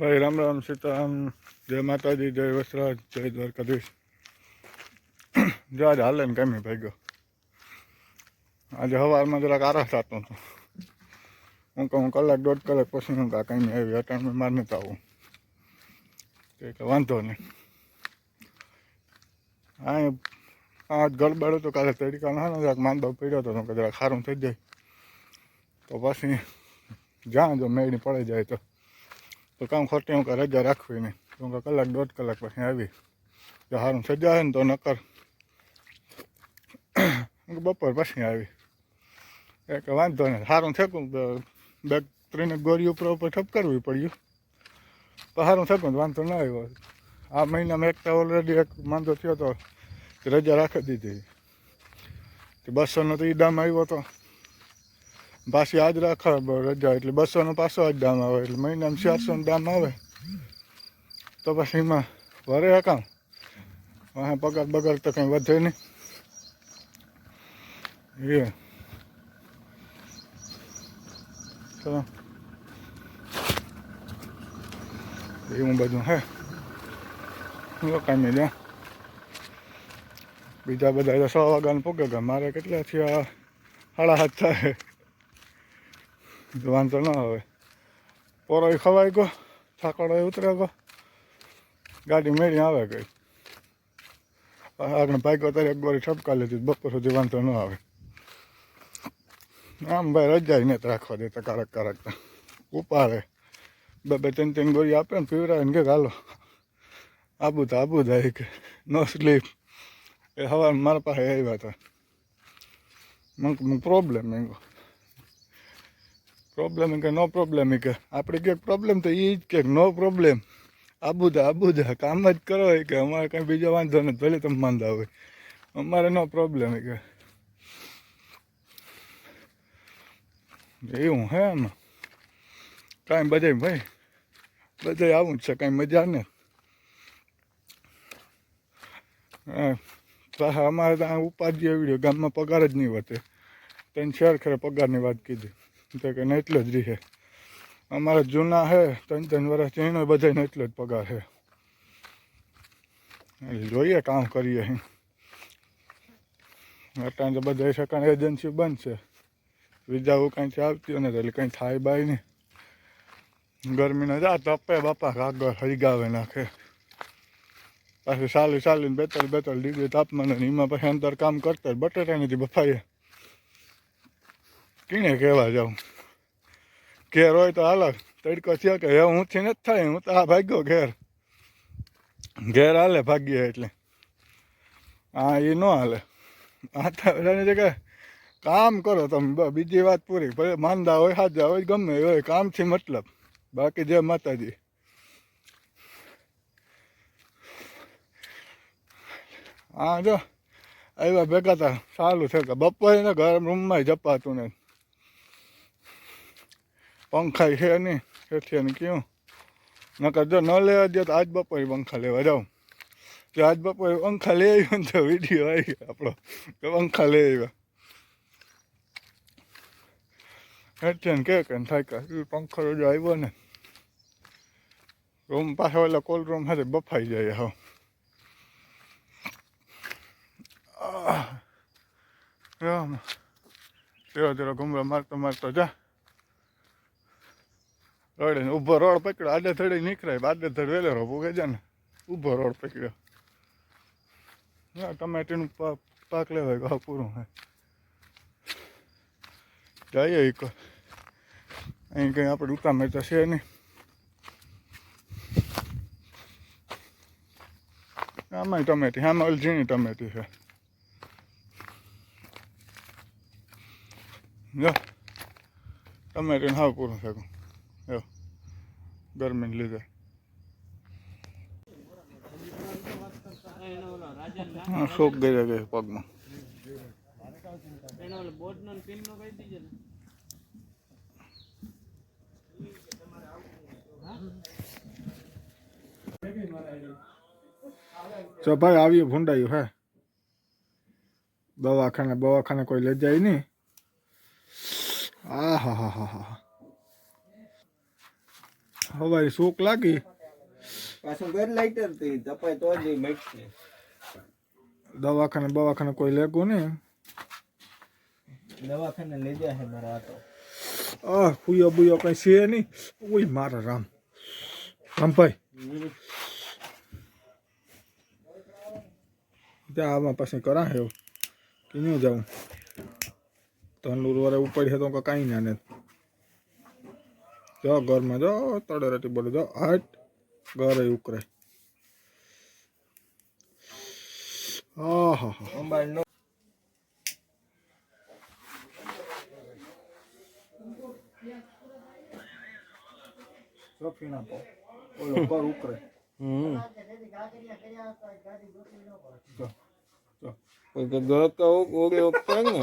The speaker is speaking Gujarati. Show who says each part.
Speaker 1: ભાઈ રામ રામ સીતારામ, જય માતાજી, જય વસરાજ, જય દ્વારકાધીશ. જો આજે હાલે ને કેમી ભાઈ આજે સવારમાં જરાક આરામ થતો હતો. હું કહું કલાક દોઢ કલાક પછી હું કાંઈ આવી અટાણ માર નથી આવું કે વાંધો નહીં. આ ગડબડ હતો કાલે તડકાનો હા ને જરાક માંદો પડ્યો હતો કે જરાક સારું થઈ જાય તો પછી જ્યાં જો મેળી પડી જાય તો કામ ખોટી હું રજા રાખવી નહીં. હું કલાક દોઢ કલાક પછી આવી જો સારું થઈ જાય ને તો નકર બપોર પછી આવી કે વાંધો નહીં. સારું થયું બે ત્રણ ગોળી ઉપર ઠપકારવી પડ્યું તો સારું થયું વાંધો ન આવ્યો. આ મહિનામાં એક તો ઓલરેડી એક માંદો થયો તો રજા રાખી દીધી. 200નો તો ઈ દામ આવ્યો હતો, પાછી આજ રાખે રજા એટલે 200નો પાછો આજ દામ આવે એટલે મહિનામાં 400નો દામ આવે તો પછી એમાં વરે કામ પગાર બગાર તો કંઈ વધે નહીં. ચલો એવું બધું હે કાંઈ નહીં. બીજા બધા 6 વાગ્યાને પૂગે ગયા, મારે કેટલા થયા 7:30 થાય વાંધો ન આવે. પોરો ખવાઈ ગયો, થાકડો ઉતરે ગયો, ગાડી મેળી આવે ગઈ. આગળ ભાગ્યો ત્યારે એક ગોળી ઠપકા લીધી, બપોર સુધી વાંધો ન આવે. આમ ભાઈ રજા નથી રાખવા દેતા, કારક ઉપાડે 2-3 ગોળી આપે ને પીવરાવે ને કે હાલો આબુ થાય કે નો સ્લીપ. એ સવાર મારા પાસે આવ્યા હતા, પ્રોબ્લેમ કે નો પ્રોબ્લેમ કે આપણે ક્યાંક પ્રોબ્લેમ તો એ જ કે નો પ્રોબ્લેમ, આબુ દા કામ જ કરો કે અમારે કંઈ બીજો વાંધો નથી, ભલે તમે માંદા હોય અમારે નો પ્રોબ્લેમ કે એવું હે. આમાં કાંઈ બધે આવું જ છે, કાંઈ મજા ને. અમારે ત્યાં ઉપાધિ એવી ગામમાં પગાર જ નહીં વધે. તેને શેર ખરે પગારની વાત કીધી તો કે ને એટલો જ રહે. અમારે જૂના હે 3 વર્ષથી એનો બધાને એટલો જ પગાર છે. જોઈએ કામ કરીએ. અત્યારે તો બધા સેકન્ડ એજન્સી બંધ છે, વિઝાઓ કાંઈ આવતી નથી એટલે કંઈ થાય બાય નહીં. ગરમીના જા તપે બાપા કાગળ હળગાવે નાખે. પાછું 42-42 ડિગ્રી તાપમાન, એમાં પછી અંદર કામ કરતા બટેટા નથી બફાઈએ. કીને કહેવા જાઉં, ઘેર હોય તો હાલ તડકો થયો કે હું થી નથી થાય, હું તો આ ભાગ્યો ઘેર હાલે ભાગ્ય એટલે હા એ ન હાલે. આ તો જગ્યાએ કામ કરો તમે, બીજી વાત પૂરી. ભલે માંદા હોય હાજા હોય ગમે હોય, કામથી મતલબ, બાકી જય માતાજી. હા જો આવ્યા ભેગા હતા, સારું છે કે બપોરે ને ગરમ રૂમમાં જપાતું ને પંખા છે નહીં એટલે ને કેવું નકર જો ન લેવા દે તો આજ બપોરે પંખા લેવા જાઉં. જો આજ બપોરે પંખા લઈ આવ્યો ને તો વિડીયો આવી ગયો આપણો કે પંખા લઈ આવ્યા એટલે ને કે થાય કે પંખો જો આવ્યો ને રૂમ પાસે ઓલા કોલ્ડ રૂમ સાથે બફાઈ જાય. હા તેરો ઘૂમરા મારતો જા રોડે ને ઊભો રોડ પકડ્યો, આડે થડે નીકળાય, આડે થડ વેલેરો પૂગે જાય ને ઊભો રોડ પકડ્યો. હા ટમેટીનું પાક લેવાય ઘા પૂરું હે. જઈએ અહીં કંઈ આપણે ઉતામે તો છે નહીં. આમાં ટમેટી, આમાં ઓલી ઝીણી ટમેટી છે. જો ટમેટીને હાવ પૂરું થયું ગરમીને લીધે. હા શોક ગઈ પગમાં. તો ભાઈ આવીએ ભૂંડાયું હે દવાખાને કોઈ લઈ જાય નહીં. હા હવારી શોક લાગી
Speaker 2: પાછું ઘર લાઈટર થી તપાય તો જ મટશે.
Speaker 1: દવાખાને કોઈ લેગો ને
Speaker 2: દવાખાને લઈ જાય મારા હાથો.
Speaker 1: ફૂયો બુયો કઈ છે નહીં. ઓય મારા રામભાઈ ત્યાં આમાં પછી કરા એવું ક્યાં જાઉં તંદુર વારે ઉપર છે તો કાંઈ ના ને જો ઘરમાં જો તળે રટી બોલે જો હાટ ઘરે ઉકરે. હા હા હા
Speaker 2: અંબાડ નો
Speaker 1: સોફી ના પો ઓલો ઘર ઉકરે. જો
Speaker 2: કોઈ ગળકા ઓગે ઓગે ને